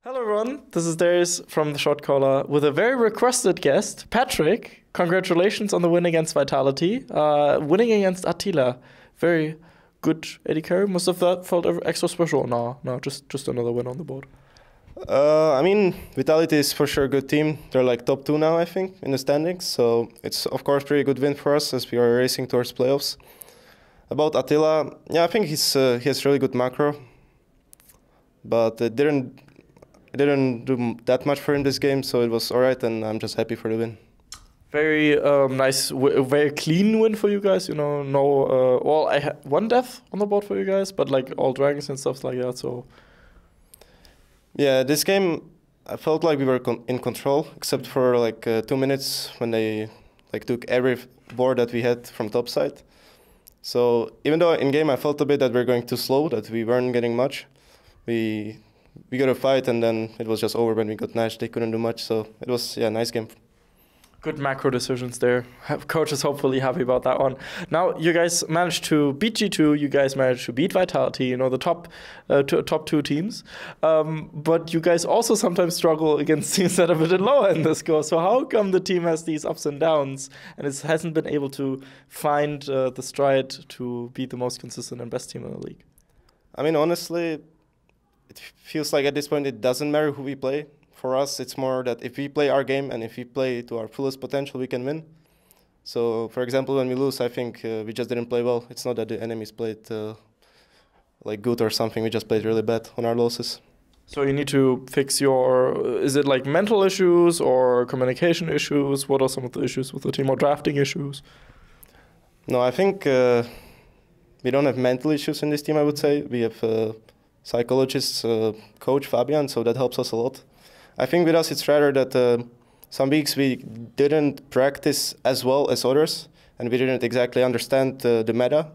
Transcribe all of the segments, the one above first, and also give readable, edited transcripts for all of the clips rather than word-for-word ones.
Hello everyone, this is Darius from the Shotcaller with a very requested guest, Patrik. Congratulations on the win against Vitality. Winning against Attila. Very good AD carry. Must have that felt extra special? No, just another win on the board. Vitality is for sure a good team. They're like top 2 now, I think, in the standings. So it's of course pretty good win for us as we are racing towards playoffs. About Attila, yeah, I think he has really good macro, but it didn't do that much for him this game, so it was alright, and I'm just happy for the win. Very nice, very clean win for you guys. You know, no. Well, I had one death on the board for you guys, but like all dragons and stuff like that. So yeah, this game I felt like we were in control, except for like 2 minutes when they like took every board that we had from top side. So even though in game I felt a bit that we were going too slow, that we weren't getting much, we got a fight, and then it was just over when we got Nash. They couldn't do much, so it was a nice game. good macro decisions there. Coach is hopefully happy about that one. Now you guys managed to beat G2. You guys managed to beat Vitality. You know, the top 2 teams. But you guys also sometimes struggle against teams that are a bit lower in the score. So how come the team has these ups and downs and it hasn't been able to find the stride to be the most consistent and best team in the league? I mean, honestly, it feels like at this point it doesn't matter who we play. For us, it's more that if we play our game and if we play to our fullest potential, we can win. So, for example, when we lose, I think we just didn't play well. It's not that the enemies played like good or something. We just played really bad on our losses. So you need to fix is it like mental issues or communication issues? What are some of the issues with the team, or drafting issues? No, I think we don't have mental issues in this team, I would say. We have psychologists, coach Fabian, so that helps us a lot. I think with us it's rather that some weeks we didn't practice as well as others, and we didn't exactly understand the meta.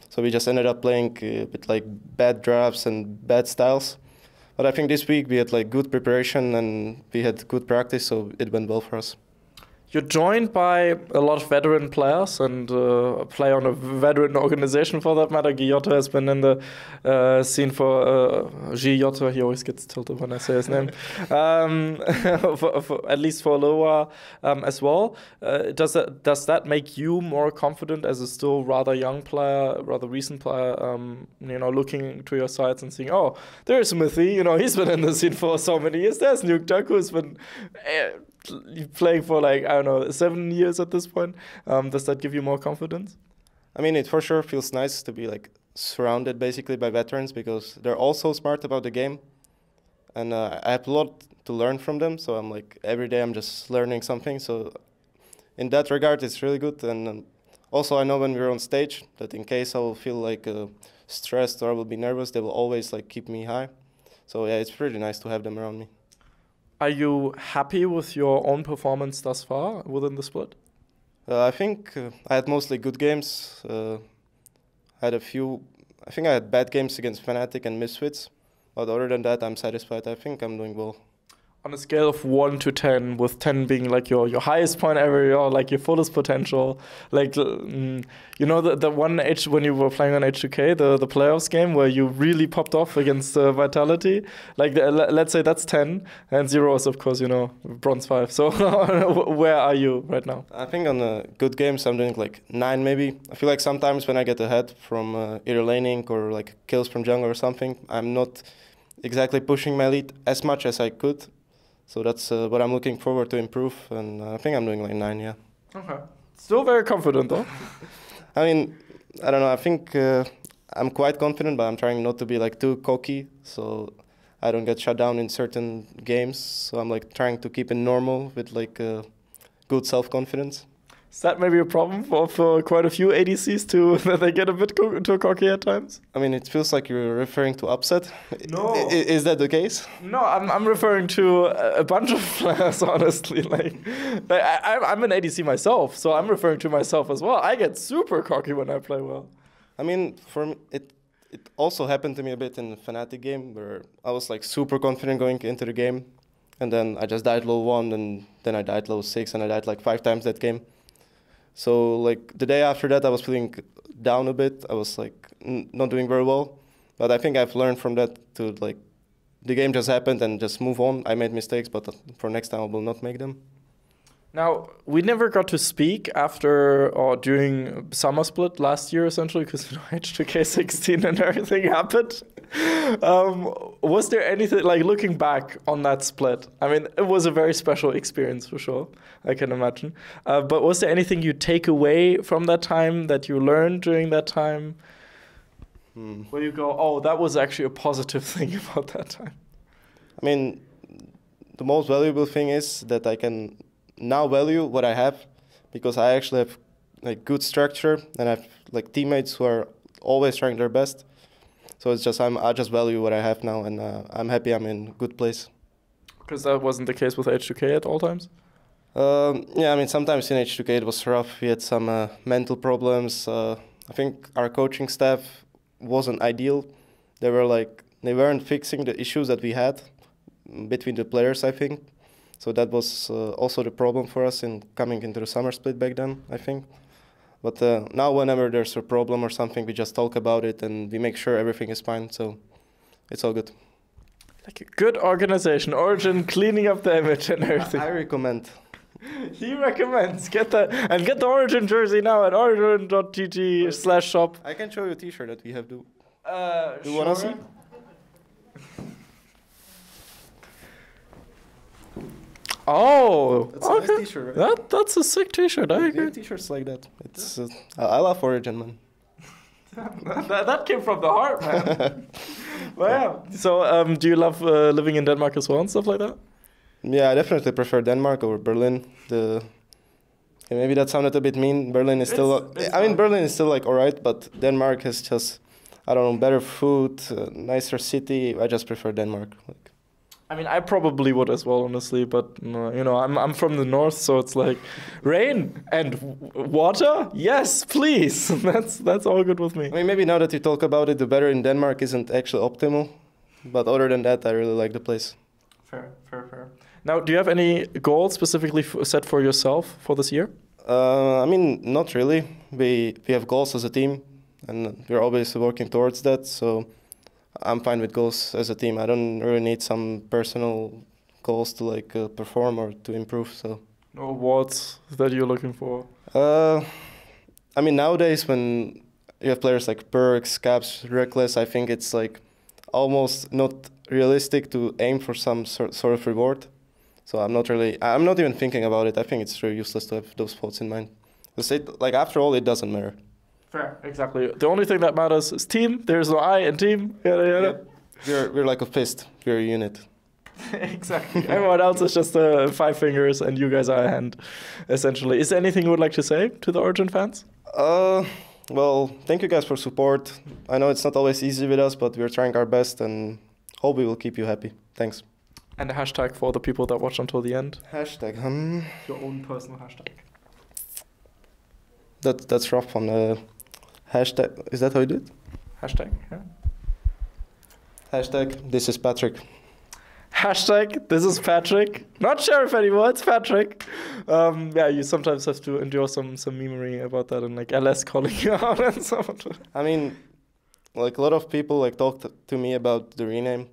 So we just ended up playing with like bad drafts and bad styles. But I think this week we had like good preparation and we had good practice, so it went well for us. You're joined by a lot of veteran players and play on a veteran organization for that matter. Giotto has been in the scene for Giotto. He always gets tilted when I say his name. At least for a little while as well. Does that make you more confident as a still rather young player, rather recent player? You know, looking to your sides and seeing, oh, there's Smithy. You know, he's been in the scene for so many years. There's Nuke Duck, who's been playing for like, I don't know, 7 years at this point. Does that give you more confidence? I mean, it for sure feels nice to be like surrounded basically by veterans, because they're all so smart about the game, and I have a lot to learn from them. So I'm like, every day I'm just learning something. So in that regard, it's really good. And also I know when we're on stage that in case I will feel like stressed or I will be nervous, they will always like keep me high. So yeah, it's pretty nice to have them around me. Are you happy with your own performance thus far within the split? I think I had mostly good games. I had I think I had bad games against Fnatic and Misfits. But other than that, I'm satisfied. I think I'm doing well. On a scale of 1 to 10, with 10 being like your highest point ever, or like your fullest potential, like you know the one H when you were playing on H2K, the playoffs game where you really popped off against Vitality, like let's say that's 10, and 0 is of course, you know, bronze 5. So where are you right now? I think on the good games I'm doing like 9 maybe. I feel like sometimes when I get ahead from either laning or like kills from jungle or something, I'm not exactly pushing my lead as much as I could. So that's what I'm looking forward to improve, and I think I'm doing like 9, yeah. Okay. Still very confident though. I mean, I don't know, I think I'm quite confident, but I'm trying not to be like too cocky, so I don't get shut down in certain games. So I'm like trying to keep it normal with like good self-confidence. Is that maybe a problem for quite a few ADCs too, that they get a bit too cocky at times? I mean, it feels like you're referring to upset. No. Is that the case? No, I'm referring to a bunch of players, honestly. Like I'm an ADC myself, so I'm referring to myself as well. I get super cocky when I play well. I mean, for me, it also happened to me a bit in the Fnatic game, where I was like super confident going into the game, and then I just died low 1, and then I died low 6, and I died like 5 times that game. So like the day after that, I was feeling down a bit. I was like not doing very well, but I think I've learned from that to like the game just happened and just move on. I made mistakes, but for next time I will not make them. Now, we never got to speak after or during summer split last year, essentially, because H2K 16 and everything happened. Was there anything, like looking back on that split? I mean, it was a very special experience for sure, I can imagine. But was there anything you take away from that time that you learned during that time? Where you go, oh, that was actually a positive thing about that time? I mean, the most valuable thing is that I can now value what I have, because I actually have like good structure and I have like teammates who are always trying their best. So it's just I just value what I have now, and I'm happy I'm in a good place. Because that wasn't the case with H2K at all times? Yeah, I mean, sometimes in H2K it was rough. We had some mental problems. I think our coaching staff wasn't ideal. They weren't fixing the issues that we had between the players, I think. So that was also the problem for us in coming into the summer split back then, I think. But now whenever there's a problem or something, we just talk about it and we make sure everything is fine. So it's all good. Like a good organization, Origen cleaning up the image and everything. I recommend. He recommends. Get the Origen jersey now at origen.gg/shop. I can show you a t-shirt that we have. Do you sure. want to see? Oh, that's okay. a nice t-shirt, right? That's a sick t-shirt. I agree. T-shirts like that. It's I love Origen, man. that came from the heart, man. Wow. Yeah. So, do you love living in Denmark as well and stuff like that? Yeah, I definitely prefer Denmark over Berlin. Maybe that sounded a bit mean. Berlin is Berlin is still like alright, but Denmark has just, I don't know, better food, nicer city. I just prefer Denmark. I mean, I probably would as well, honestly, but you know, I'm from the north, so it's like rain and water. Yes, please. That's all good with me. I mean, maybe now that you talk about it, the weather in Denmark isn't actually optimal, but other than that, I really like the place. Fair. Now, do you have any goals specifically set for yourself for this year? I mean, not really. We have goals as a team, and we're always working towards that. So I'm fine with goals as a team. I don't really need some personal goals to like perform or to improve. So no awards that you're looking for? I mean, nowadays when you have players like Perkz, Caps, Rekkles, I think it's like almost not realistic to aim for some sort of reward. So I'm not even thinking about it. I think it's really useless to have those thoughts in mind. Like after all, it doesn't matter. Fair, exactly. The only thing that matters is team. There's no I in team. Yeah. We're like a fist. We're a unit. Exactly. Everyone else is just 5 fingers, and you guys are a hand, essentially. Is there anything you would like to say to the Origen fans? Well, thank you guys for support. I know it's not always easy with us, but we're trying our best, and hope we will keep you happy. Thanks. And a hashtag for the people that watch until the end. Hashtag. Your own personal hashtag. That's rough on the hashtag. Is that how you do it? Hashtag, yeah. Hashtag, this is Patrik. Hashtag, this is Patrik. Not Sheriff anymore, it's Patrik. Yeah, you sometimes have to endure some memery about that and like LS calling you out and so on. I mean, like a lot of people like talked to me about the rename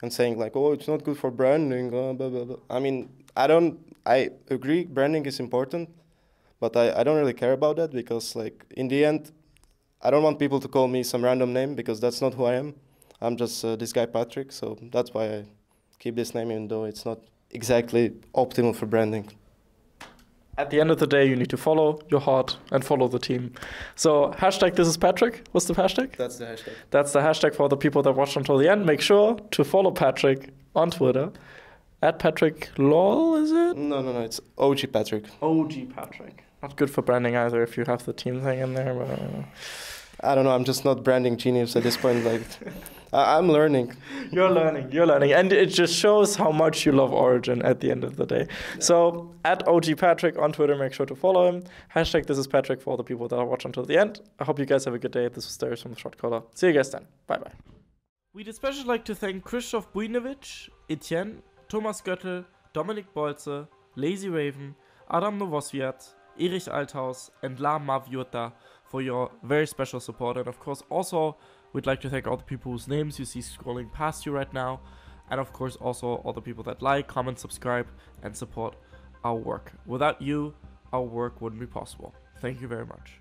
and saying like, oh, it's not good for branding, blah, blah, blah. I mean, I agree branding is important, but I don't really care about that because like in the end, I don't want people to call me some random name because that's not who I am. I'm just this guy Patrik, so that's why I keep this name even though it's not exactly optimal for branding. At the end of the day, you need to follow your heart and follow the team. So hashtag this is Patrik. What's the hashtag? That's the hashtag. That's the hashtag for the people that watched until the end. Make sure to follow Patrik on Twitter. At Patrik Lol, is it? No, it's OG Patrik. OG Patrik. Not good for branding either if you have the team thing in there. But I don't know. I'm just not branding genius at this point. Like, I'm learning. You're learning. And it just shows how much you love Origen at the end of the day. Yeah. So, at OG Patrik on Twitter, make sure to follow him. Hashtag this is Patrik for all the people that watch until the end. I hope you guys have a good day. This was Darius from the Shotcaller. See you guys then. Bye-bye. We'd especially like to thank Krzysztof Bujnovic, Etienne, Thomas Göttel, Dominik Bolze, Lazy Raven, Adam Novosviat, Erich Althaus, and La Maviota for your very special support. And of course, also, we'd like to thank all the people whose names you see scrolling past you right now. and of course also all the people that like, comment, subscribe, and support our work. Without you, our work wouldn't be possible. Thank you very much.